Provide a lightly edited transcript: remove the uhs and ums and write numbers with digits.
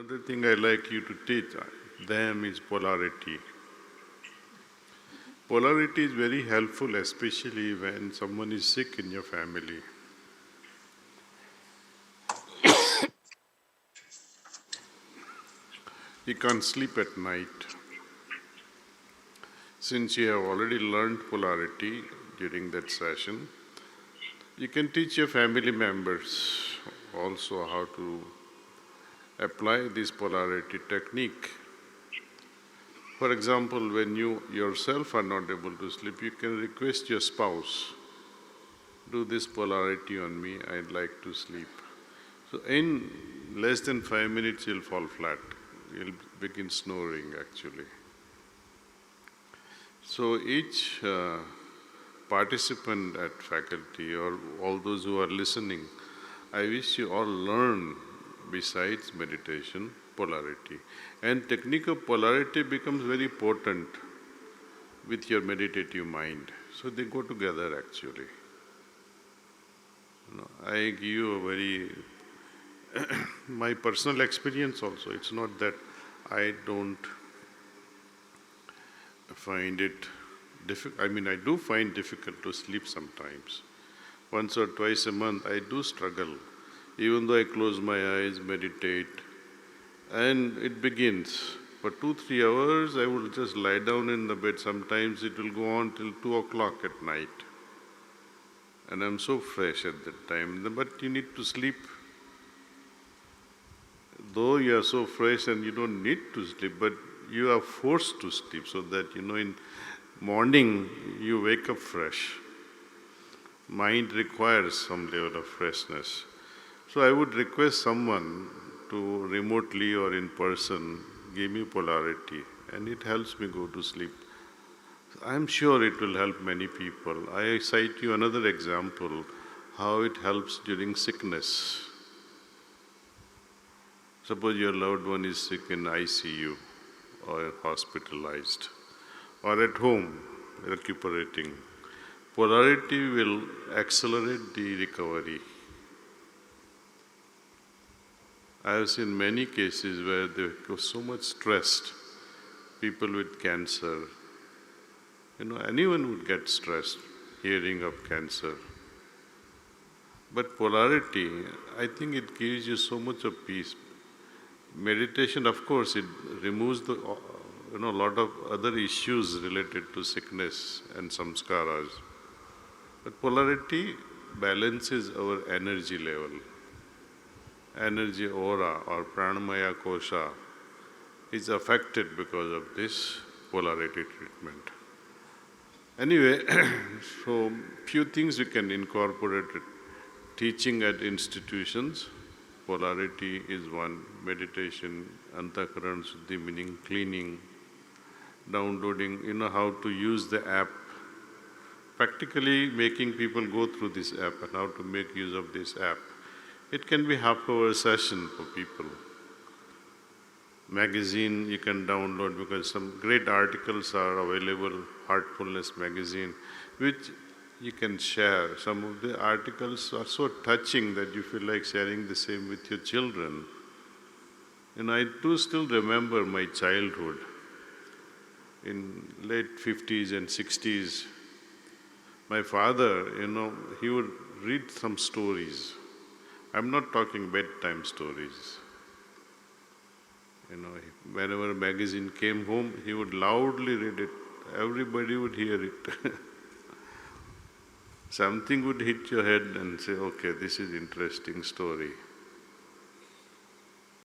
Another thing I like you to teach them is polarity. Polarity is very helpful, especially when someone is sick in your family. You can't sleep at night. Since you have already learned polarity during that session, you can teach your family members also how to apply this polarity technique. For example, when you yourself are not able to sleep, you can request your spouse, do this polarity on me, I'd like to sleep. So in less than 5 minutes, you'll fall flat. You'll begin snoring, actually. So each participant at faculty or all those who are listening, I wish you all learn, besides meditation, polarity. And technique of polarity becomes very potent with your meditative mind. So they go together, actually. I give you a very my personal experience also. It's not that I don't find it difficult. I mean, I do find difficult to sleep sometimes. Once or twice a month, I do struggle. Even though I close my eyes, meditate, and it begins. For 2-3 hours, I will just lie down in the bed. Sometimes it will go on till 2 o'clock at night. And I'm so fresh at that time. But you need to sleep. Though you are so fresh and you don't need to sleep, but you are forced to sleep so that, in morning you wake up fresh. Mind requires some level of freshness. So I would request someone to remotely or in person give me polarity, and it helps me go to sleep. I'm sure it will help many people. I cite you another example, how it helps during sickness. Suppose your loved one is sick in ICU or hospitalized or at home recuperating. Polarity will accelerate the recovery. I have seen many cases where they were so much stressed, people with cancer. Anyone would get stressed hearing of cancer. But polarity, I think it gives you so much of peace. Meditation, of course, it removes the lot of other issues related to sickness and samskaras. But polarity balances our energy level. Energy aura or pranamaya kosha is affected because of this polarity treatment. Anyway, so few things you can incorporate. Teaching at institutions, polarity is one. Meditation, antakaran suddhi, meaning cleaning, downloading, how to use the app. Practically making people go through this app and how to make use of this app. It can be half-hour session for people. Magazine you can download because some great articles are available, Heartfulness magazine, which you can share. Some of the articles are so touching that you feel like sharing the same with your children. I do still remember my childhood. In late 50s and 60s, my father, he would read some stories. I'm not talking bedtime stories. Whenever a magazine came home, he would loudly read it. Everybody would hear it. Something would hit your head and say, okay, this is interesting story.